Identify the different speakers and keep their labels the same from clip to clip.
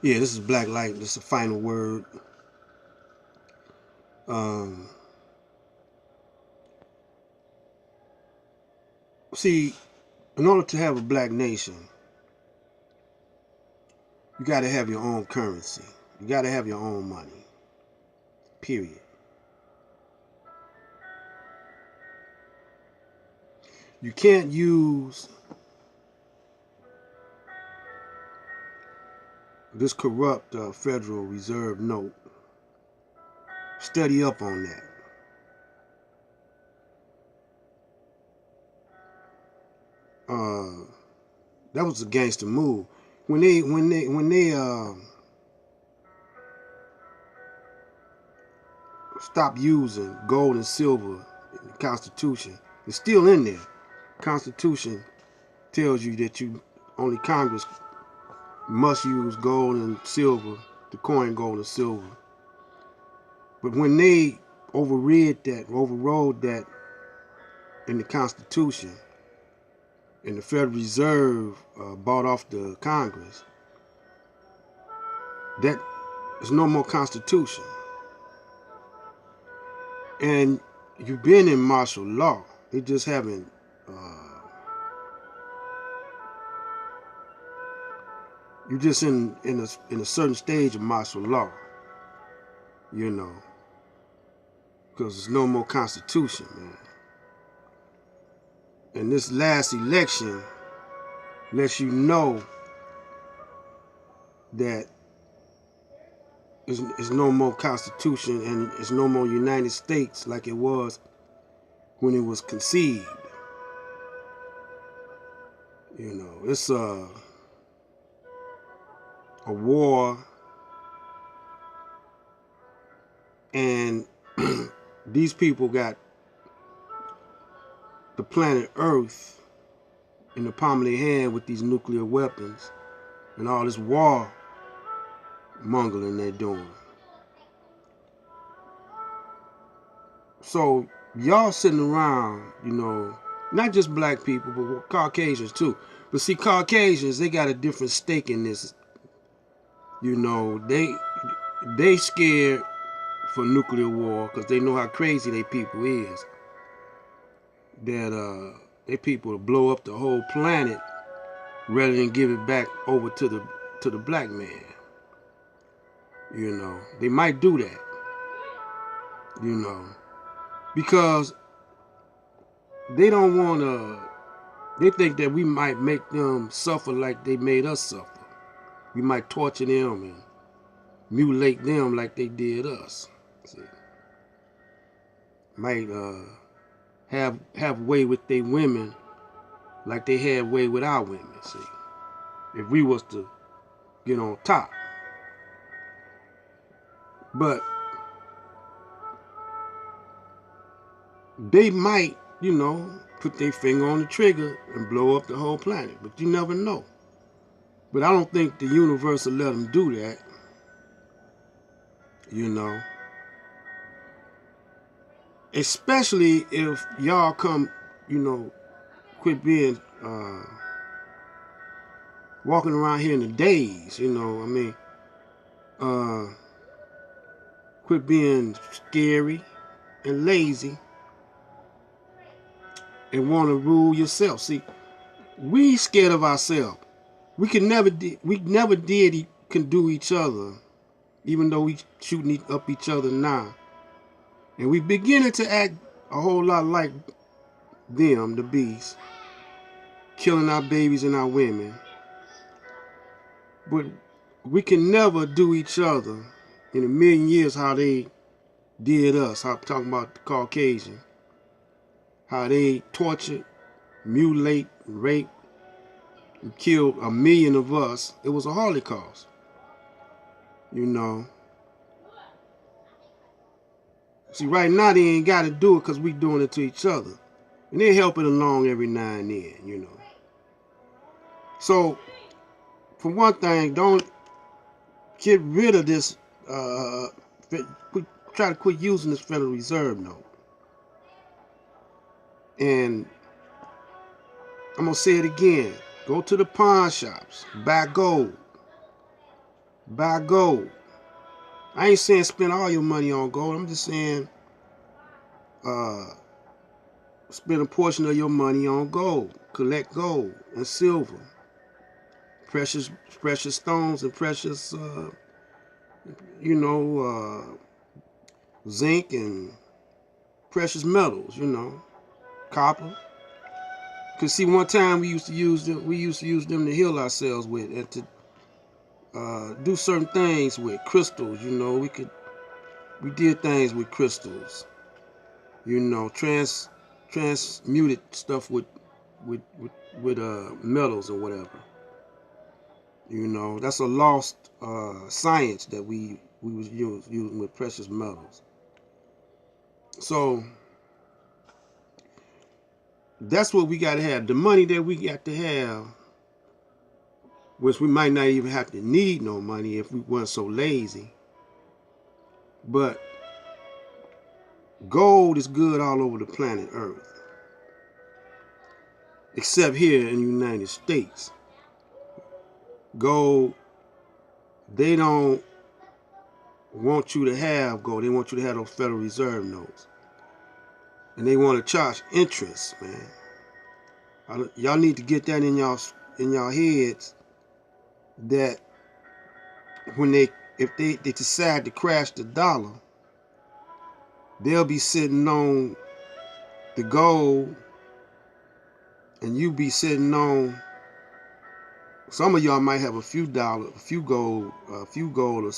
Speaker 1: Yeah, this is Black Light. This is the final word. Um, See, in order to have a black nation, you got to have your own currency. You got to have your own money. Period. You can't use this corrupt Federal Reserve note. Study up on that. Uh, that was a gangster move. When they stopped using gold and silver in the Constitution, it's still in there. Constitution tells you that you only Congress must use gold and silver to coin gold and silver. But when they overrode that in the Constitution, and the Federal Reserve bought off the Congress, that is no more Constitution. And you've been in martial law. They just haven't. You're just in a certain stage of martial law, you know, because there's no more Constitution, man. And this last election lets you know that there's no more Constitution and it's no more United States like it was when it was conceived. You know, it's a war, and these people got the planet Earth in the palm of their hand with these nuclear weapons and all this war mongering they're doing. So y'all sitting around, you know, not just black people, but Caucasians too. But see, Caucasians, they got a different stake in this. You know, they scared for nuclear war because they know how crazy they people is. That they people will blow up the whole planet rather than give it back over to the black man. You know, they might do that. You know, because they don't want to. They think that we might make them suffer like they made us suffer. We might torture them and mutilate them like they did us. See, might have way with their women like they had way with our women. See, if we was to get on top, but they might, you know, put their finger on the trigger and blow up the whole planet. But you never know. But I don't think the universe will let them do that. You know, especially if y'all come, you know, quit being walking around here in the days. You know, I mean, quit being scary and lazy and want to rule yourself. See, we scared of ourselves. We never did can do each other, even though we shooting up each other now, and we beginning to act a whole lot like them, the beasts, killing our babies and our women. But we can never do each other in a million years how they did us. I'm talking about the Caucasian, how they tortured, mutilate, rape, and killed a million of us. It was a Holocaust, you know. See, right now they ain't got to do it because we doing it to each other. And they're helping along every now and then, you know. So, for one thing, don't get rid of this, try to quit using this Federal Reserve note. And I'm going to say it again. Go to the pawn shops, buy gold, Buy gold. I ain't saying spend all your money on gold. I'm just saying spend a portion of your money on gold. Collect gold and silver, precious stones and precious zinc and precious metals, copper. Cause see, one time we used to use them. We used to use them to heal ourselves with, and to do certain things with crystals. We did things with crystals. Transmuted stuff with metals or whatever. That's a lost science that we was using with precious metals. So that's what we got to have. The money that we got to have, which we might not even have to need no money if we weren't so lazy. But gold is good all over the planet Earth, except here in the United States. Gold, they don't want you to have gold. They want you to have those Federal Reserve notes. And they want to charge interest, man. Y'all need to get that in y'all heads, that if they decide to crash the dollar, they'll be sitting on the gold, and you be sitting on. Some of y'all might have a few dollars, a few gold or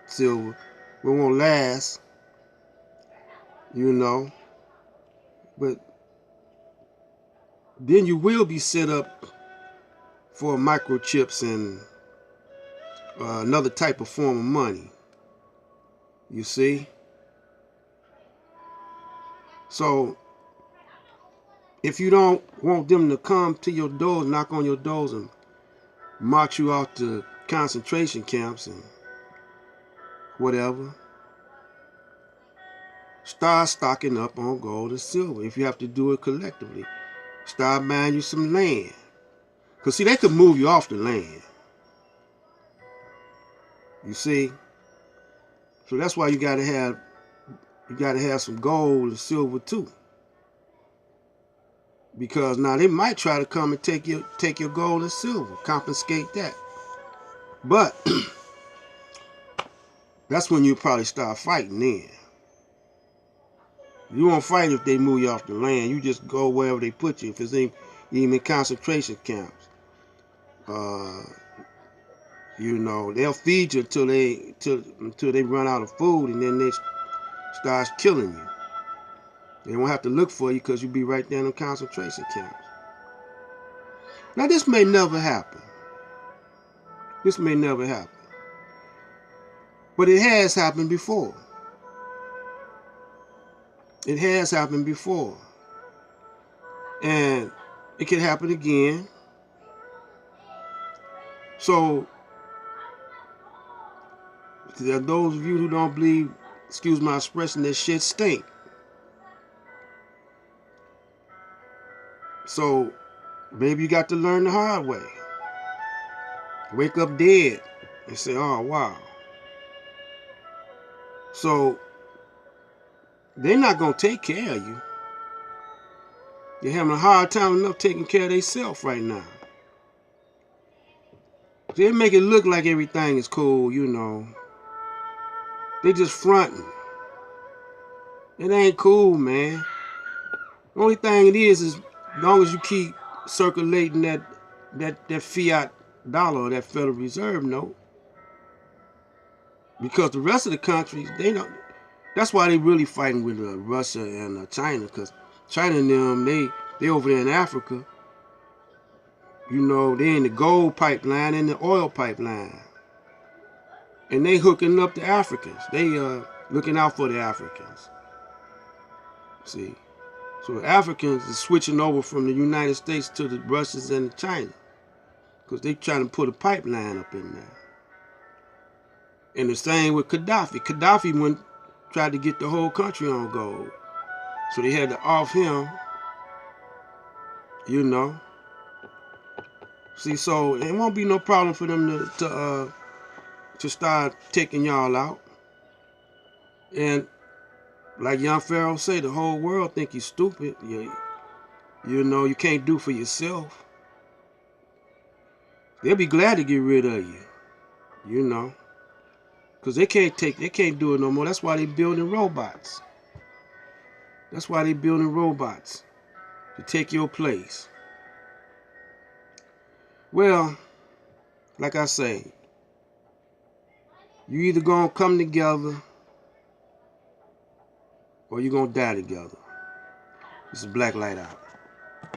Speaker 1: silver. It won't last, But then you will be set up for microchips and another type of form of money. You see? So if you don't want them to come to your doors, knock on your doors, and march you out to concentration camps and whatever, start stocking up on gold and silver. If you have to do it collectively, start buying you some land. Because see, they could move you off the land. You see? So that's why you gotta have some gold and silver too. Because now they might try to come and take your gold and silver, confiscate that. But that's when you probably start fighting then. You won't fight if they move you off the land. You just go wherever they put you. If it's even in concentration camps. They'll feed you until they run out of food, and then they start killing you. They won't have to look for you because you'll be right there in the concentration camps. Now this may never happen. But it has happened before. And it can happen again. So there are those of you who don't believe, excuse my expression, that shit stink. So maybe you got to learn the hard way. Wake up dead and say, oh, wow. So they're not going to take care of you. They're having a hard time enough taking care of themselves right now. They make it look like everything is cool, They just fronting. It ain't cool, man. The only thing it is as long as you keep circulating that fiat dollar or that Federal Reserve note. Because the rest of the countries, they don't. That's why they really fighting with Russia and China. Because China and them, they over there in Africa. They in the gold pipeline and the oil pipeline. And they hooking up the Africans. They looking out for the Africans. See? So the Africans are switching over from the United States to the Russians and the China. Because they trying to put a pipeline up in there. And the same with Gaddafi. Gaddafi tried to get the whole country on gold. So they had to off him. See, so it won't be no problem for them to start taking y'all out. And like young Pharaoh say, the whole world think you stupid. You know, you can't do for yourself. They'll be glad to get rid of you, you know, because they can't do it no more. That's why they building robots. That's why they building robots to take your place. Well, like I say, you either gonna come together or you're gonna die together. This is Black Light Out.